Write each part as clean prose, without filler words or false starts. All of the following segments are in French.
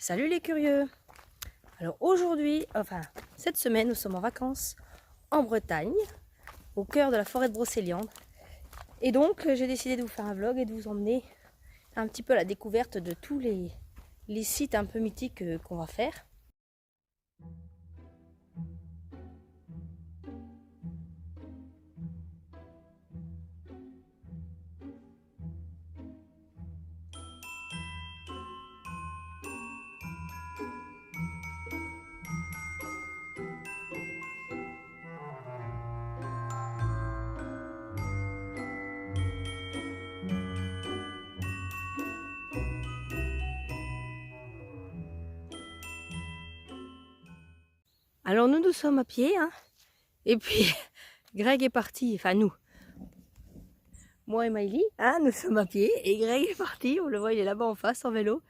Salut les curieux! Alors aujourd'hui, cette semaine, nous sommes en vacances en Bretagne, au cœur de la forêt de Brocéliande. Et donc j'ai décidé de vous faire un vlog et de vous emmener un petit peu à la découverte de tous les sites un peu mythiques qu'on va faire. Alors nous sommes à pied, hein, et puis Greg est parti, enfin nous. Moi et Maïli, hein, nous sommes à pied et Greg est parti, on le voit, il est là-bas en face en vélo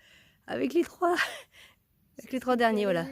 avec les trois, avec les trois derniers, voilà.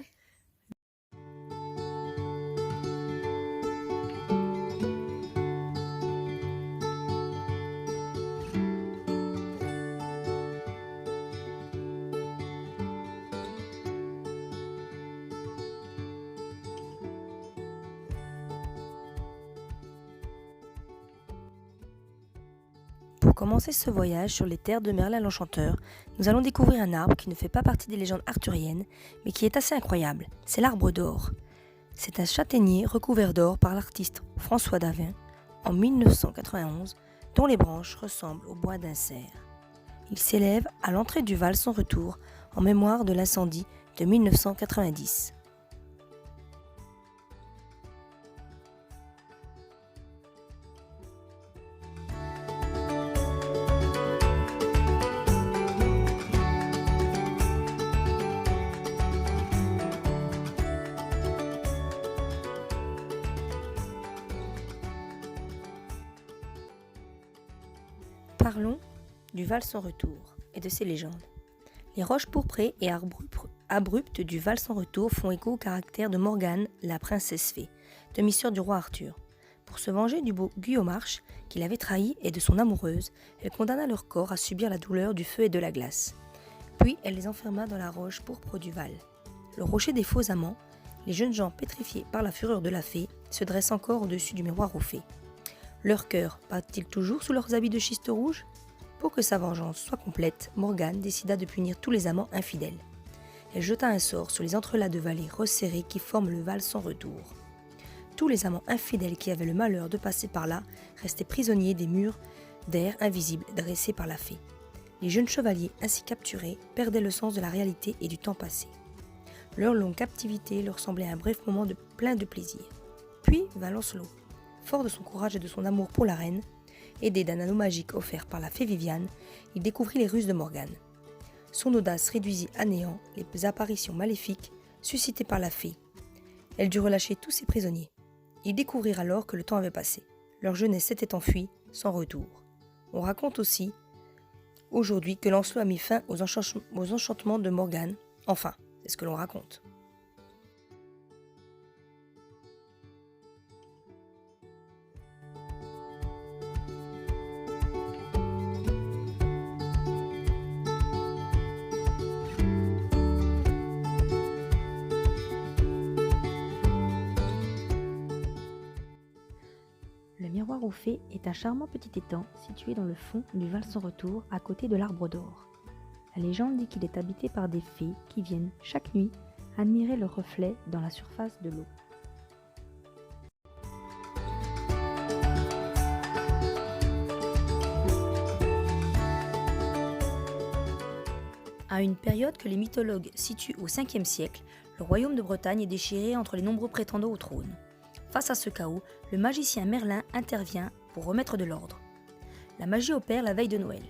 Pour commencer ce voyage sur les terres de Merlin l'Enchanteur, nous allons découvrir un arbre qui ne fait pas partie des légendes arthuriennes, mais qui est assez incroyable, c'est l'arbre d'or. C'est un châtaignier recouvert d'or par l'artiste François Davin en 1991, dont les branches ressemblent au bois d'un cerf. Il s'élève à l'entrée du Val sans retour en mémoire de l'incendie de 1990. Parlons du Val sans retour et de ses légendes. Les roches pourprées et abruptes du Val sans retour font écho au caractère de Morgane, la princesse fée, demi-sœur du roi Arthur. Pour se venger du beau Guyomarche, qui l'avait trahi, et de son amoureuse, elle condamna leur corps à subir la douleur du feu et de la glace. Puis elle les enferma dans la roche pourpre du Val. Le rocher des faux amants, les jeunes gens pétrifiés par la fureur de la fée, se dressent encore au-dessus du miroir aux fées. Leur cœur bat-il toujours sous leurs habits de schiste rouge ? Pour que sa vengeance soit complète, Morgane décida de punir tous les amants infidèles. Elle jeta un sort sur les entrelacs de vallées resserrés qui forment le Val sans retour. Tous les amants infidèles qui avaient le malheur de passer par là restaient prisonniers des murs d'air invisibles dressés par la fée. Les jeunes chevaliers ainsi capturés perdaient le sens de la réalité et du temps passé. Leur longue captivité leur semblait un bref moment plein de plaisir. Puis vint Lancelot. Fort de son courage et de son amour pour la reine, aidé d'un anneau magique offert par la fée Viviane, il découvrit les ruses de Morgane. Son audace réduisit à néant les apparitions maléfiques suscitées par la fée. Elle dut relâcher tous ses prisonniers. Ils découvrirent alors que le temps avait passé. Leur jeunesse s'était enfuie sans retour. On raconte aussi aujourd'hui que Lancelot a mis fin aux enchantements de Morgane. Enfin, c'est ce que l'on raconte. Le miroir aux fées est un charmant petit étang situé dans le fond du Val sans retour à côté de l'arbre d'or. La légende dit qu'il est habité par des fées qui viennent chaque nuit admirer le reflet dans la surface de l'eau. À une période que les mythologues situent au 5e siècle, le royaume de Bretagne est déchiré entre les nombreux prétendants au trône. Face à ce chaos, le magicien Merlin intervient pour remettre de l'ordre. La magie opère la veille de Noël.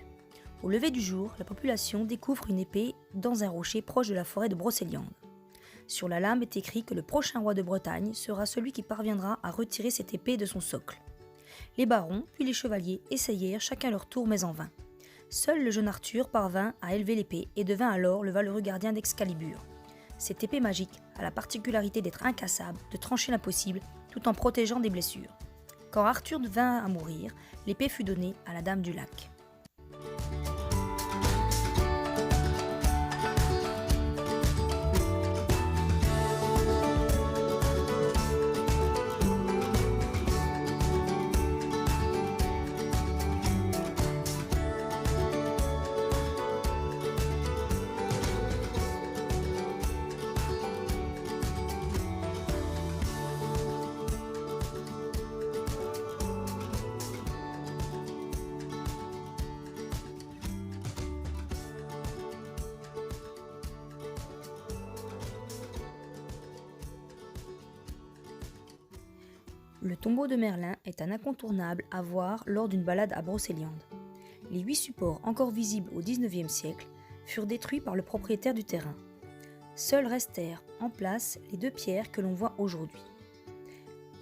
Au lever du jour, la population découvre une épée dans un rocher proche de la forêt de Brocéliande. Sur la lame est écrit que le prochain roi de Bretagne sera celui qui parviendra à retirer cette épée de son socle. Les barons puis les chevaliers essayèrent chacun leur tour mais en vain. Seul le jeune Arthur parvint à élever l'épée et devint alors le valeureux gardien d'Excalibur. Cette épée magique a la particularité d'être incassable, de trancher l'impossible, tout en protégeant des blessures. Quand Arthur vint à mourir, l'épée fut donnée à la Dame du Lac. Le tombeau de Merlin est un incontournable à voir lors d'une balade à Brocéliande. Les 8 supports encore visibles au XIXe siècle furent détruits par le propriétaire du terrain. Seuls restèrent en place les 2 pierres que l'on voit aujourd'hui.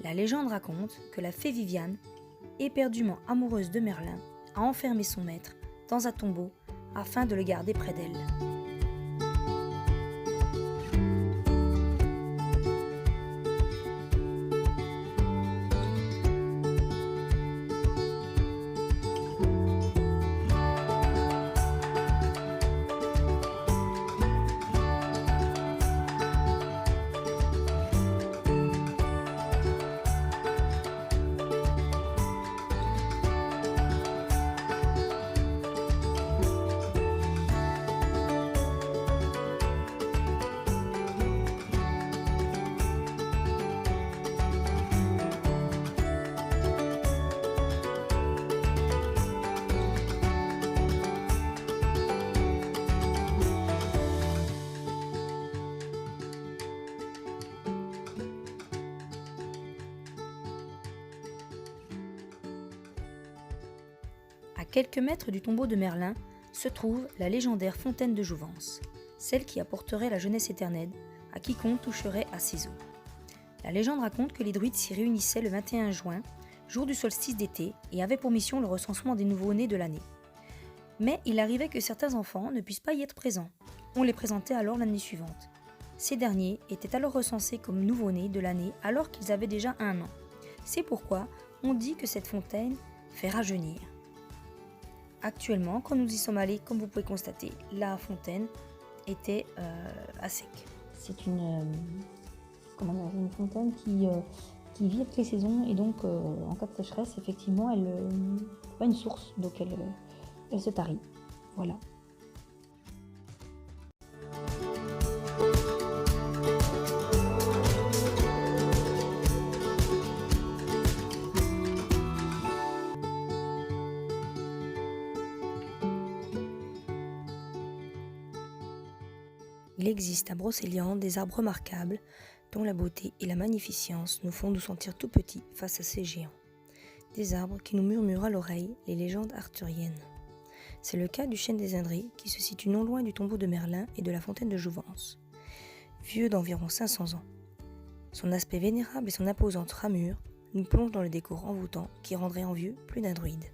La légende raconte que la fée Viviane, éperdument amoureuse de Merlin, a enfermé son maître dans un tombeau afin de le garder près d'elle. À quelques mètres du tombeau de Merlin se trouve la légendaire fontaine de Jouvence, celle qui apporterait la jeunesse éternelle à quiconque toucherait à ses eaux. La légende raconte que les druides s'y réunissaient le 21 juin, jour du solstice d'été, et avaient pour mission le recensement des nouveau-nés de l'année. Mais il arrivait que certains enfants ne puissent pas y être présents. On les présentait alors l'année suivante. Ces derniers étaient alors recensés comme nouveau-nés de l'année alors qu'ils avaient déjà 1 an. C'est pourquoi on dit que cette fontaine fait rajeunir. Actuellement, quand nous y sommes allés, comme vous pouvez constater, la fontaine était à sec. C'est une fontaine qui vit avec les saisons et donc en cas de sécheresse, effectivement, elle n'est pas une source, donc elle se tarit. Voilà. Il existe à Brocéliande des arbres remarquables dont la beauté et la magnificence nous font nous sentir tout petits face à ces géants. Des arbres qui nous murmurent à l'oreille les légendes arthuriennes. C'est le cas du chêne des Indrés qui se situe non loin du tombeau de Merlin et de la fontaine de Jouvence. Vieux d'environ 500 ans. Son aspect vénérable et son imposante ramure nous plongent dans le décor envoûtant qui rendrait envieux plus d'un druide.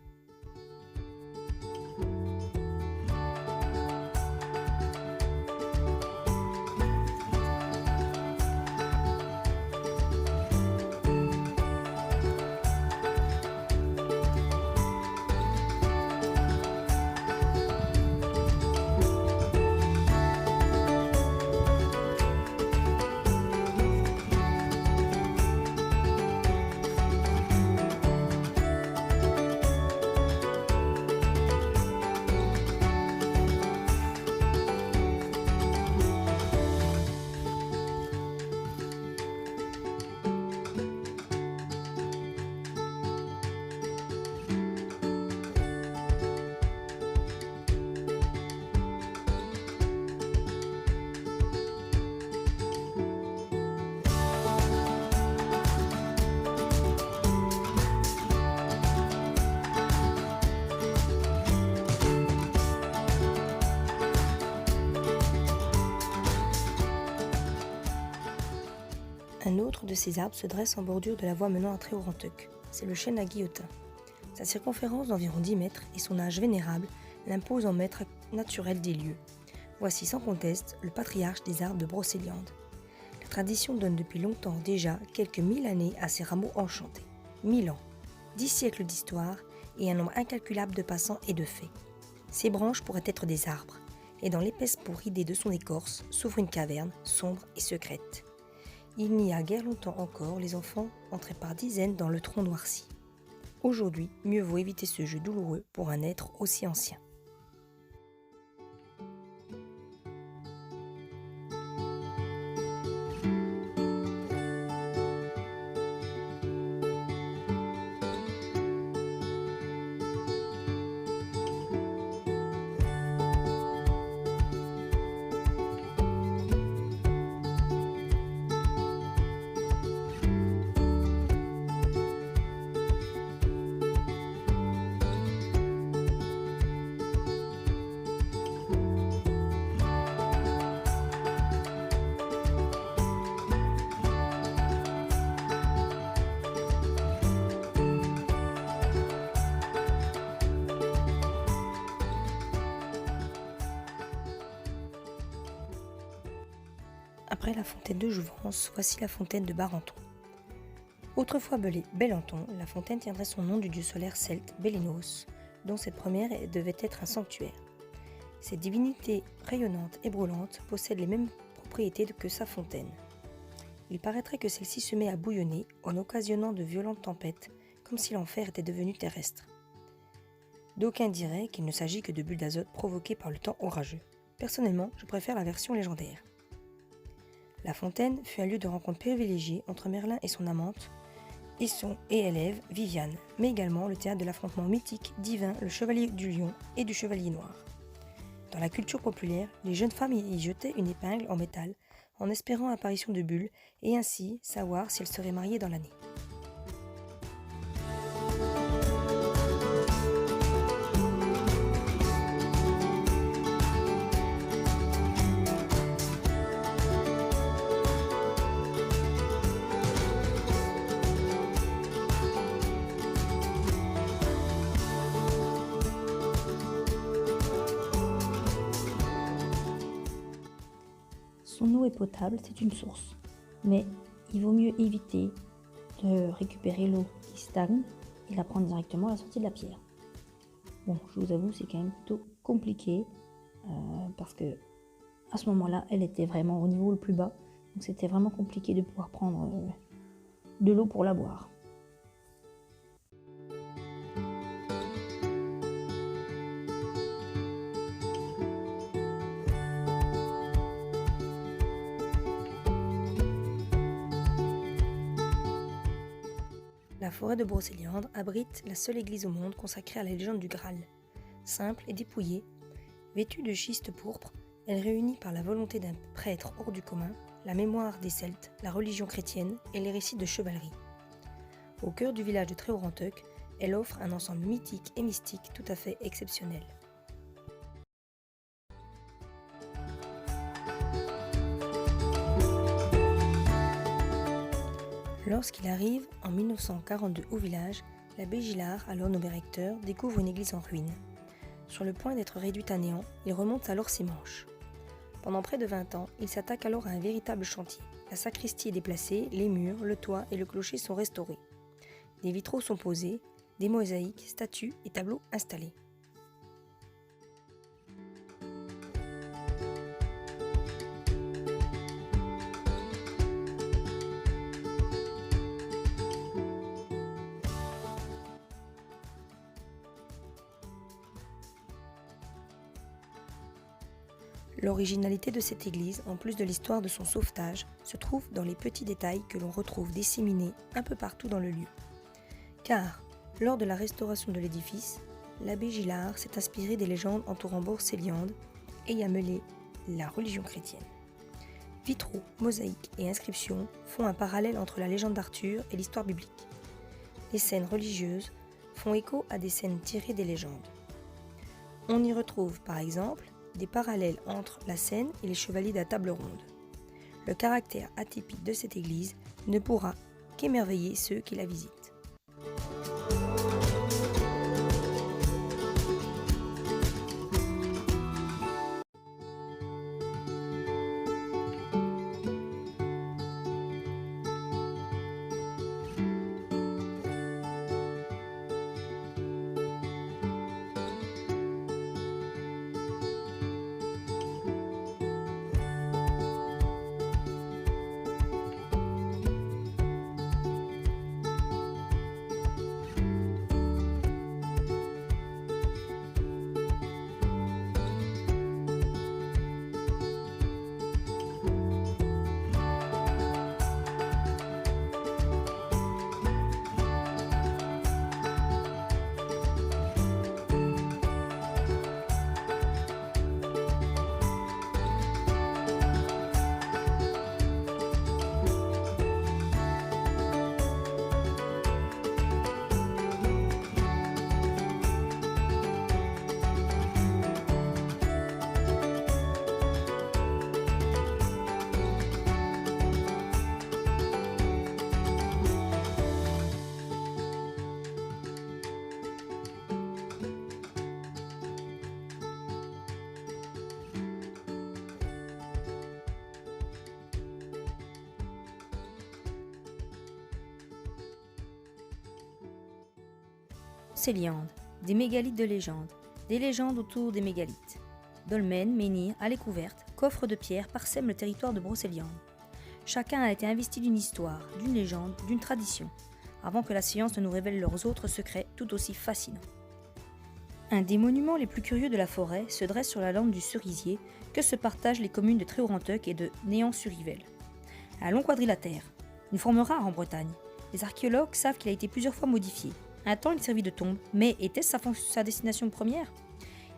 Un autre de ces arbres se dresse en bordure de la voie menant à Tréoranteuc. C'est le chêne à guillotin. Sa circonférence d'environ 10 mètres et son âge vénérable l'impose en maître naturel des lieux. Voici sans conteste le patriarche des arbres de Brocéliande. La tradition donne depuis longtemps déjà quelques 1000 années à ces rameaux enchantés. 1000 ans, 10 siècles d'histoire et un nombre incalculable de passants et de faits. Ces branches pourraient être des arbres, et dans l'épaisse peau ridée de son écorce s'ouvre une caverne sombre et secrète. Il n'y a guère longtemps encore, les enfants entraient par dizaines dans le tronc noirci. Aujourd'hui, mieux vaut éviter ce jeu douloureux pour un être aussi ancien. Après la fontaine de Jouvence, voici la fontaine de Barenton. Autrefois appelée Bellenton, la fontaine tiendrait son nom du dieu solaire celte Bélinos, dont cette première devait être un sanctuaire. Cette divinité rayonnante et brûlante possède les mêmes propriétés que sa fontaine. Il paraîtrait que celle-ci se met à bouillonner en occasionnant de violentes tempêtes, comme si l'enfer était devenu terrestre. D'aucuns diraient qu'il ne s'agit que de bulles d'azote provoquées par le temps orageux. Personnellement, je préfère la version légendaire. La fontaine fut un lieu de rencontre privilégié entre Merlin et son amante, et son élève Viviane, mais également le théâtre de l'affrontement mythique divin, le chevalier du lion et du chevalier noir. Dans la culture populaire, les jeunes femmes y jetaient une épingle en métal en espérant l'apparition de bulles et ainsi savoir si elles seraient mariées dans l'année. Son eau est potable, c'est une source, mais il vaut mieux éviter de récupérer l'eau qui stagne et la prendre directement à la sortie de la pierre. Bon, je vous avoue, c'est quand même plutôt compliqué parce que à ce moment-là, elle était vraiment au niveau le plus bas, donc c'était vraiment compliqué de pouvoir prendre de l'eau pour la boire. La forêt de Brocéliande abrite la seule église au monde consacrée à la légende du Graal. Simple et dépouillée, vêtue de schiste pourpre, elle réunit par la volonté d'un prêtre hors du commun la mémoire des Celtes, la religion chrétienne et les récits de chevalerie. Au cœur du village de Tréoranteuc, elle offre un ensemble mythique et mystique tout à fait exceptionnel. Lorsqu'il arrive en 1942 au village, l'abbé Gillard, alors nommé recteur, découvre une église en ruine. Sur le point d'être réduite à néant, il remonte alors ses manches. Pendant près de 20 ans, il s'attaque alors à un véritable chantier. La sacristie est déplacée, les murs, le toit et le clocher sont restaurés. Des vitraux sont posés, des mosaïques, statues et tableaux installés. L'originalité de cette église, en plus de l'histoire de son sauvetage, se trouve dans les petits détails que l'on retrouve disséminés un peu partout dans le lieu. Car, lors de la restauration de l'édifice, l'abbé Gillard s'est inspiré des légendes entourant Brocéliande et y a mêlé la religion chrétienne. Vitraux, mosaïques et inscriptions font un parallèle entre la légende d'Arthur et l'histoire biblique. Les scènes religieuses font écho à des scènes tirées des légendes. On y retrouve par exemple des parallèles entre la scène et les chevaliers de la table ronde. Le caractère atypique de cette église ne pourra qu'émerveiller ceux qui la visitent. Brocéliande, des mégalithes de légende, des légendes autour des mégalithes. Dolmens, menhirs, allées couvertes, coffres de pierre parsèment le territoire de Brocéliande. Chacun a été investi d'une histoire, d'une légende, d'une tradition, avant que la science ne nous révèle leurs autres secrets tout aussi fascinants. Un des monuments les plus curieux de la forêt se dresse sur la lande du Cerisier que se partagent les communes de Tréhaut-Renteuc et de Néant-sur-Yvel. Un long quadrilatère, une forme rare en Bretagne. Les archéologues savent qu'il a été plusieurs fois modifié. Un temps, il servit de tombe, mais était-ce sa destination première ?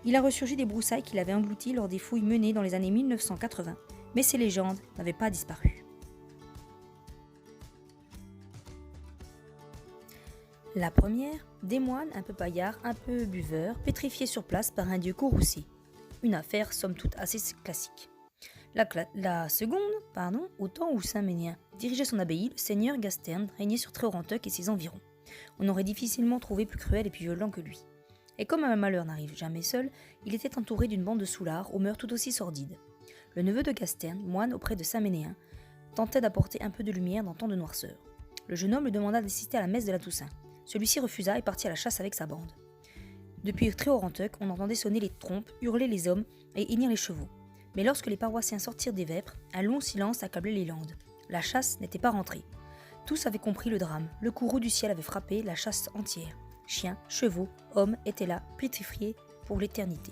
Il a ressurgi des broussailles qu'il avait englouties lors des fouilles menées dans les années 1980, mais ces légendes n'avaient pas disparu. La première, des moines un peu paillards, un peu buveurs, pétrifiés sur place par un dieu courroucé. Une affaire somme toute assez classique. La seconde, au temps où Saint-Ménien dirigeait son abbaye, le seigneur Gasterne régnait sur Tréhaut-Renteuc et ses environs. On aurait difficilement trouvé plus cruel et plus violent que lui. Et comme un malheur n'arrive jamais seul, il était entouré d'une bande de soulards aux mœurs tout aussi sordides. Le neveu de Gasterne, moine auprès de Saint-Ménéen, tentait d'apporter un peu de lumière dans tant de noirceur. Le jeune homme lui demanda d'assister à la messe de la Toussaint. Celui-ci refusa et partit à la chasse avec sa bande. Depuis Tréhaut-Renteuc, on entendait sonner les trompes, hurler les hommes et hennir les chevaux. Mais lorsque les paroissiens sortirent des vêpres, un long silence accablait les landes. La chasse n'était pas rentrée. Tous avaient compris le drame. Le courroux du ciel avait frappé la chasse entière. Chiens, chevaux, hommes étaient là, pétrifiés pour l'éternité.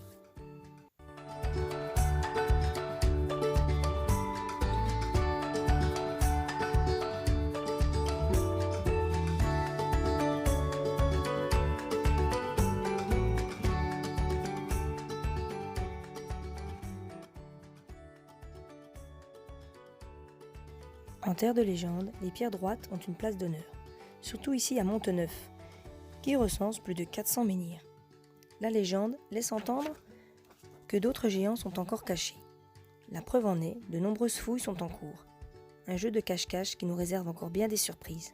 En terre de légende, les pierres droites ont une place d'honneur, surtout ici à Monteneuf, qui recense plus de 400 menhirs. La légende laisse entendre que d'autres géants sont encore cachés. La preuve en est, de nombreuses fouilles sont en cours. Un jeu de cache-cache qui nous réserve encore bien des surprises.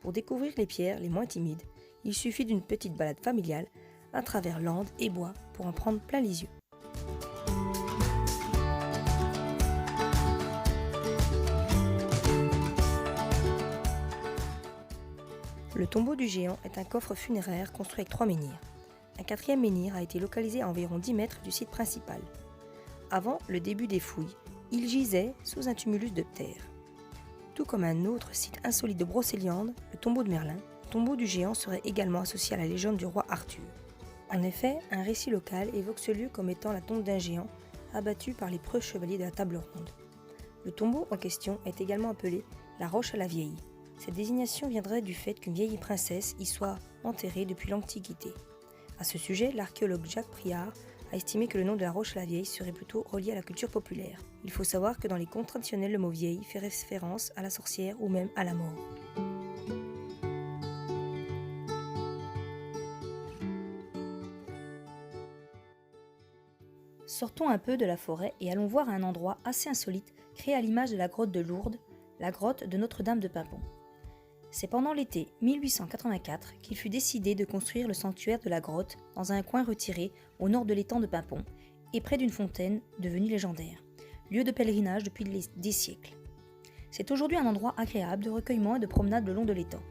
Pour découvrir les pierres les moins timides, il suffit d'une petite balade familiale à travers landes et bois pour en prendre plein les yeux. Le tombeau du géant est un coffre funéraire construit avec 3 menhirs. Un 4e menhir a été localisé à environ 10 mètres du site principal. Avant le début des fouilles, il gisait sous un tumulus de terre. Tout comme un autre site insolite de Brocéliande, le tombeau de Merlin, le tombeau du géant serait également associé à la légende du roi Arthur. En effet, un récit local évoque ce lieu comme étant la tombe d'un géant abattu par les preux chevaliers de la table ronde. Le tombeau en question est également appelé la Roche à la Vieille. Cette désignation viendrait du fait qu'une vieille princesse y soit enterrée depuis l'Antiquité. À ce sujet, l'archéologue Jacques Priard a estimé que le nom de la Roche à la Vieille serait plutôt relié à la culture populaire. Il faut savoir que dans les contes traditionnels, le mot vieille fait référence à la sorcière ou même à la mort. Sortons un peu de la forêt et allons voir un endroit assez insolite créé à l'image de la grotte de Lourdes, la grotte de Notre-Dame de Paimpont. C'est pendant l'été 1884 qu'il fut décidé de construire le sanctuaire de la grotte dans un coin retiré au nord de l'étang de Paimpont et près d'une fontaine devenue légendaire, lieu de pèlerinage depuis des siècles. C'est aujourd'hui un endroit agréable de recueillement et de promenade le long de l'étang.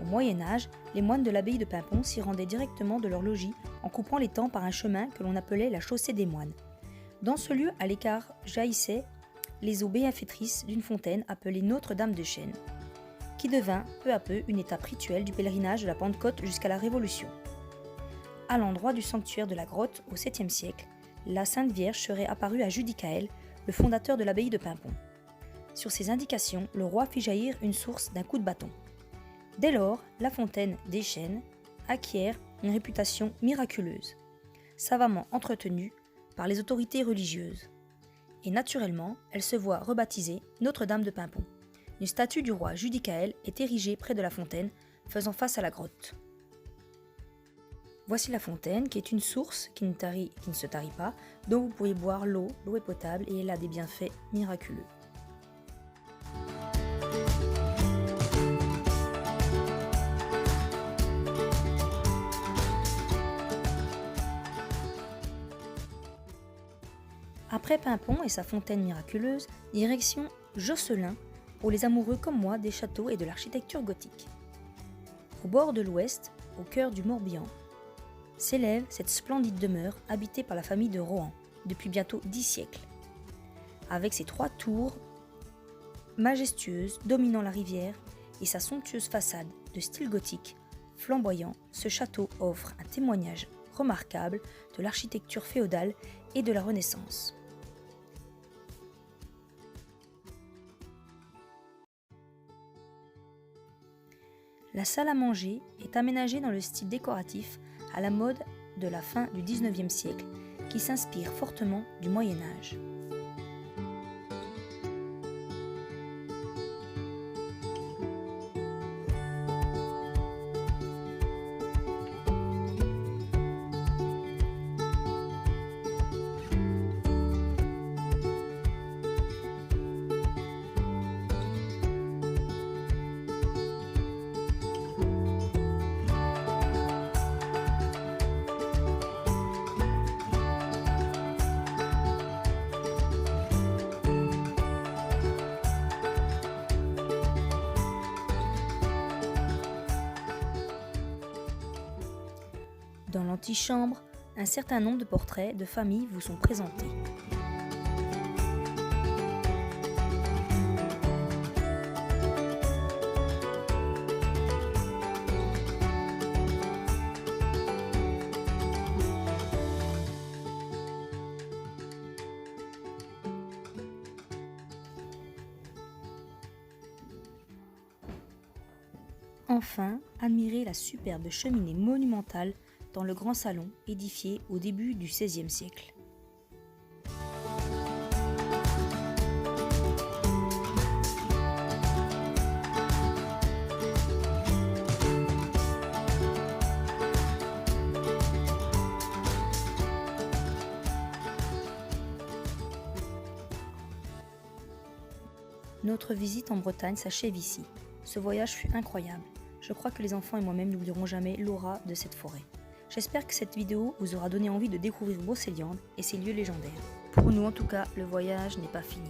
Au Moyen-Âge, les moines de l'abbaye de Paimpont s'y rendaient directement de leur logis en coupant l'étang par un chemin que l'on appelait la chaussée des moines. Dans ce lieu, à l'écart, jaillissaient les eaux bienfaitrices d'une fontaine appelée Notre-Dame de Chêne, qui devint peu à peu une étape rituelle du pèlerinage de la Pentecôte jusqu'à la Révolution. À l'endroit du sanctuaire de la grotte, au 7e siècle, la Sainte Vierge serait apparue à Judicaël, le fondateur de l'abbaye de Paimpont. Sur ses indications, le roi fit jaillir une source d'un coup de bâton. Dès lors, la fontaine des Chênes acquiert une réputation miraculeuse, savamment entretenue par les autorités religieuses. Et naturellement, elle se voit rebaptisée Notre-Dame de Paimpont. Une statue du roi Judicaël est érigée près de la fontaine, faisant face à la grotte. Voici la fontaine, qui est une source qui ne se tarit pas, dont vous pourriez boire l'eau. L'eau est potable et elle a des bienfaits miraculeux. Après Paimpont et sa fontaine miraculeuse, direction Josselin, pour les amoureux comme moi des châteaux et de l'architecture gothique. Au bord de l'ouest, au cœur du Morbihan, s'élève cette splendide demeure habitée par la famille de Rohan depuis bientôt 10 siècles. Avec ses 3 tours majestueuses dominant la rivière et sa somptueuse façade de style gothique flamboyant, ce château offre un témoignage remarquable de l'architecture féodale et de la Renaissance. La salle à manger est aménagée dans le style décoratif à la mode de la fin du XIXe siècle qui s'inspire fortement du Moyen Âge. Dans l'antichambre, un certain nombre de portraits de famille vous sont présentés. Enfin, admirez la superbe cheminée monumentale dans le grand salon édifié au début du XVIe siècle. Notre visite en Bretagne s'achève ici. Ce voyage fut incroyable. Je crois que les enfants et moi-même n'oublierons jamais l'aura de cette forêt. J'espère que cette vidéo vous aura donné envie de découvrir Brocéliande et ses lieux légendaires. Pour nous en tout cas, le voyage n'est pas fini.